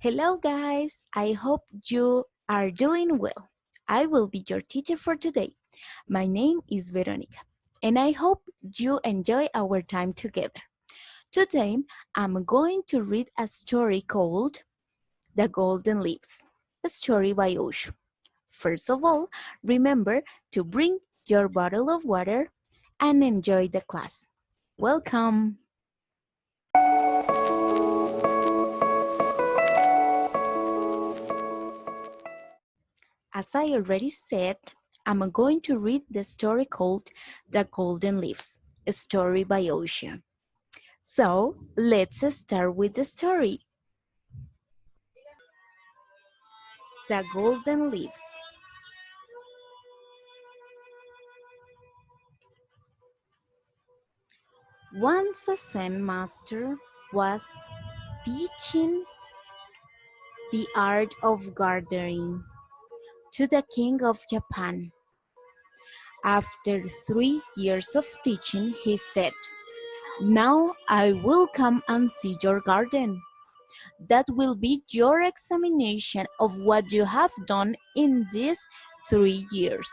Hello, guys. I hope you are doing well. I will be your teacher for today. My name is Veronica, and I hope you enjoy our time together. Today, I'm going to read a story called The Golden Leaves, a story by Osho. First of all, remember to bring your bottle of water and enjoy the class. Welcome. As I already said, I'm going to read the story called The Golden Leaves, a story by Osho. So let's start with the story. The Golden Leaves. Once a Zen master was teaching the art of gardening to the king of Japan. After 3 years of teaching, he said, "Now I will come and see your garden. That will be your examination of what you have done in these 3 years."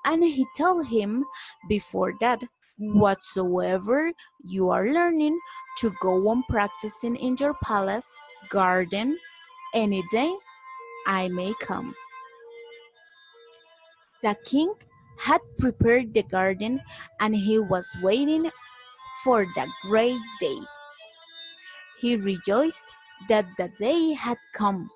And he told him before that, "Whatsoever you are learning, to go on practicing in your palace garden any day I may come." The king had prepared the garden and he was waiting for the great day. He rejoiced that the day had come.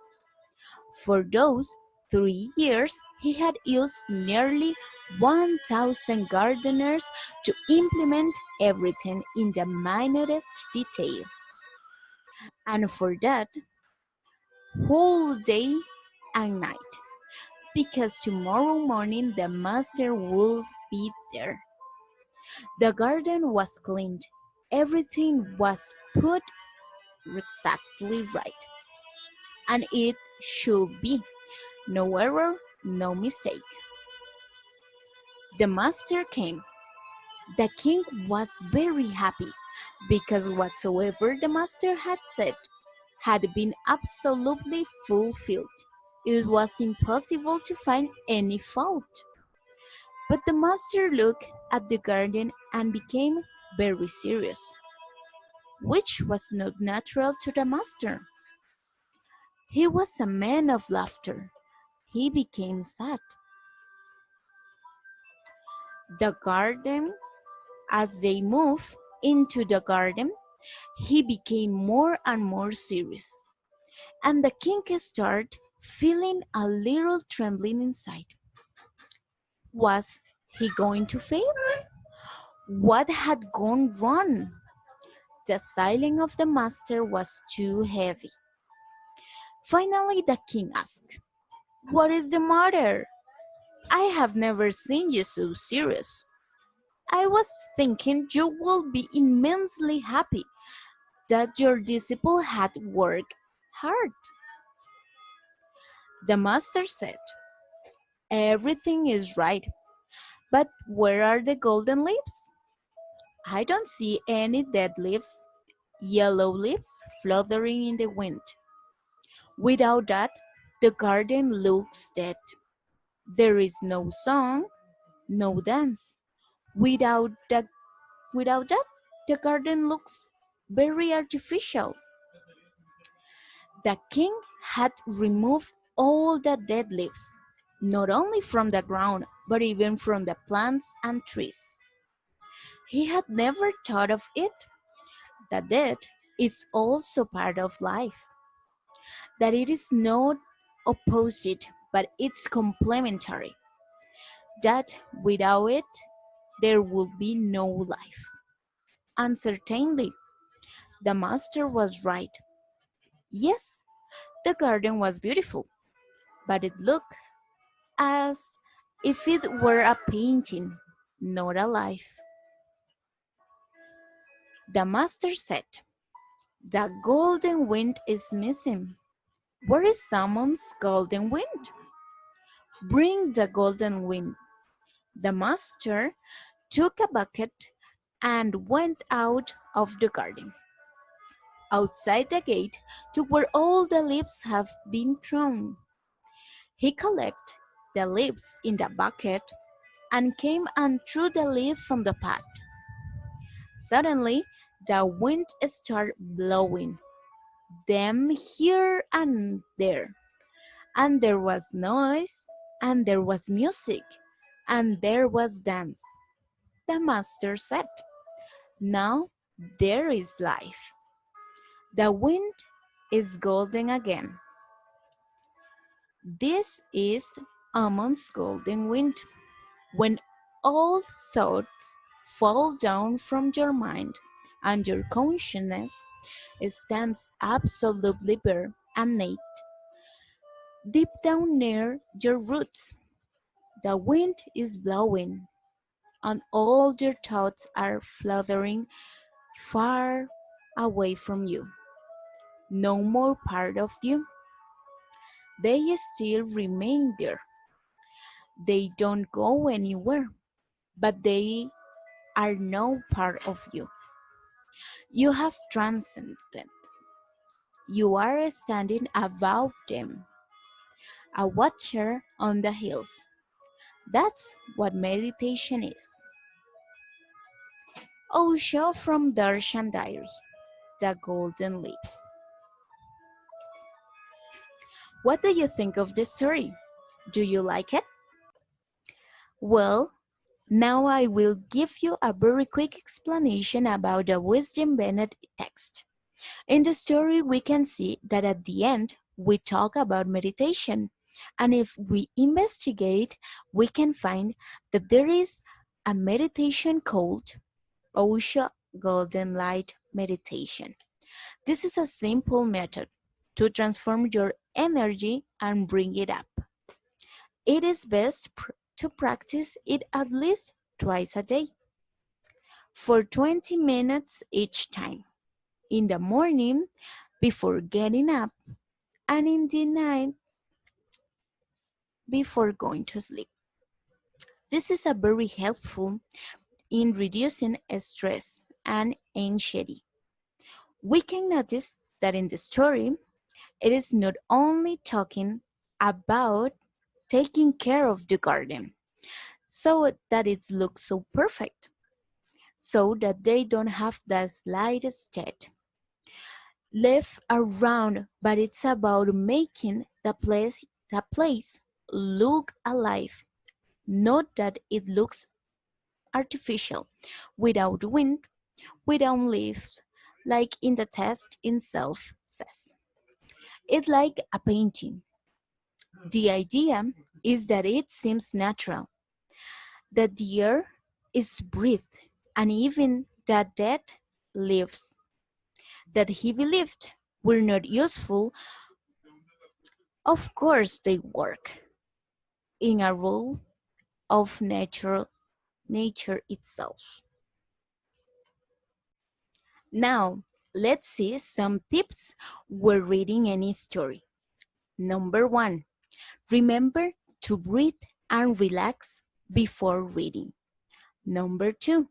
For those 3 years, he had used nearly 1,000 gardeners to implement everything in the minutest detail. And for that, whole day and night, because tomorrow morning the master would be there. The garden was cleaned. Everything was put exactly right. And it should be. No error, no mistake. The master came. The king was very happy because whatsoever the master had said had been absolutely fulfilled. It was impossible to find any fault. But the master looked at the garden and became very serious, which was not natural to the master. He was a man of laughter. He became sad. The garden, as they moved into the garden, he became more and more serious, and the king started feeling a little trembling inside. Was he going to fail? What had gone wrong? The silence of the master was too heavy. Finally, the king asked, "What is the matter? I have never seen you so serious. I was thinking you will be immensely happy that your disciple had worked hard." The master said, "Everything is right, but where are the golden leaves? I don't see any dead leaves, yellow leaves fluttering in the wind. Without that, the garden looks dead. There is no song, no dance. Without that, without that, the garden looks very artificial." The king had removed all the dead leaves, not only from the ground, but even from the plants and trees. He had never thought of it, that death is also part of life, that it is not opposite, but it's complementary, that without it, there would be no life. And certainly, the master was right. Yes, the garden was beautiful, but it looked as if it were a painting, not alive. The master said, "The golden wind is missing. Where is someone's golden wind? Bring the golden wind." The master took a bucket and went out of the garden. outside the gate to where all the leaves have been thrown. He collected the leaves in the bucket and came and threw the leaf on the pot. Suddenly, the wind started blowing them here and there, and there was noise, and there was music, and there was dance. The master said, "Now there is life. The wind is golden again." This is Amon's golden wind. When all thoughts fall down from your mind and your consciousness stands absolutely bare and naked, deep down near your roots, the wind is blowing, and all your thoughts are fluttering far away from you. No more part of you. They still remain there. They don't go anywhere, but they are no part of you. You have transcended. You are standing above them, a watcher on the hills. That's what meditation is. Osho from Darshan Diary, The Golden Leaves. What do you think of this story? Do you like it? Well, now I will give you a very quick explanation about the Wisdom Bennett text. In the story, we can see that at the end, we talk about meditation. And if we investigate, we can find that there is a meditation called Osho Golden Light Meditation. This is a simple method to transform your energy and bring it up. It is best to practice it at least twice a day for 20 minutes each time. In the morning, before getting up, and in the night before going to sleep. This is a very helpful in reducing stress and anxiety. We can notice that in the story, it is not only talking about taking care of the garden so that it looks so perfect, so that they don't have the slightest shed left around, but it's about making the place look alive, not that it looks artificial, without wind, without leaves, like in the text itself says. It's like a painting. The idea is that it seems natural, that the air is breathed, and even that dead lives, that he believed were not useful. Of course they work in a role of nature itself. Now, let's see some tips when reading any story. Number 1, remember to breathe and relax before reading. Number 2,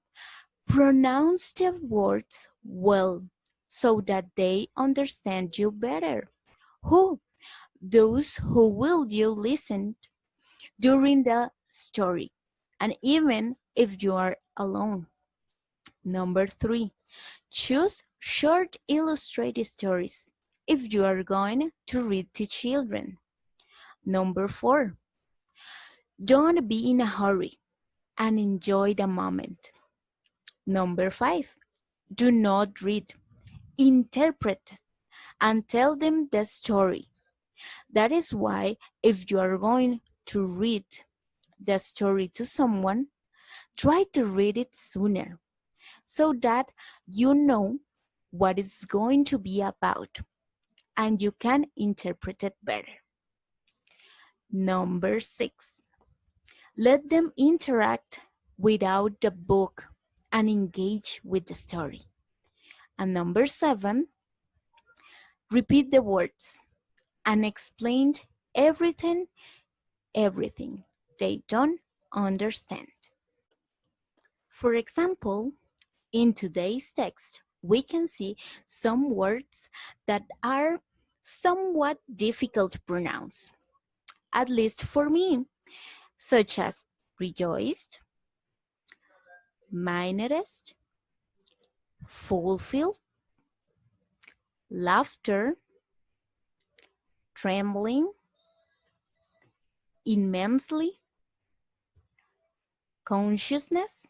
pronounce the words well so that they understand you better. Who? Those who will you listen during the story, and even if you are alone. Number 3, choose short illustrated stories if you are going to read to children. Number 4, don't be in a hurry and enjoy the moment. Number 5, do not read, interpret and tell them the story. That is why if you are going to read the story to someone, try to read it sooner so that you know what it's going to be about and you can interpret it better. Number 6, let them interact without the book and engage with the story. And number 7, repeat the words and explain everything they don't understand. For example, in today's text, we can see some words that are somewhat difficult to pronounce, at least for me, such as rejoiced, manifest, fulfilled, laughter, trembling, immensely, consciousness,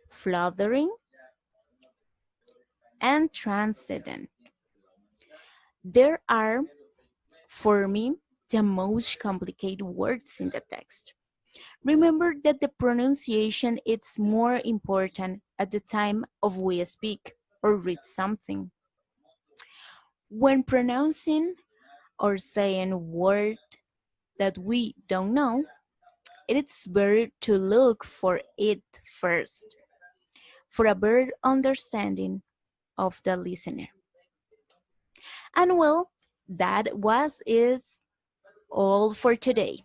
fluttering, and transcendent. There are, for me, the most complicated words in the text. Remember that the pronunciation is more important at the time of we speak or read something. When pronouncing or saying word that we don't know, it's better to look for it first for a better understanding of the listener. And well, that was it all for today.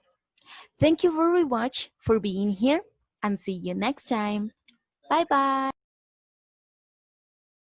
Thank you very much for being here and see you next time. Bye bye.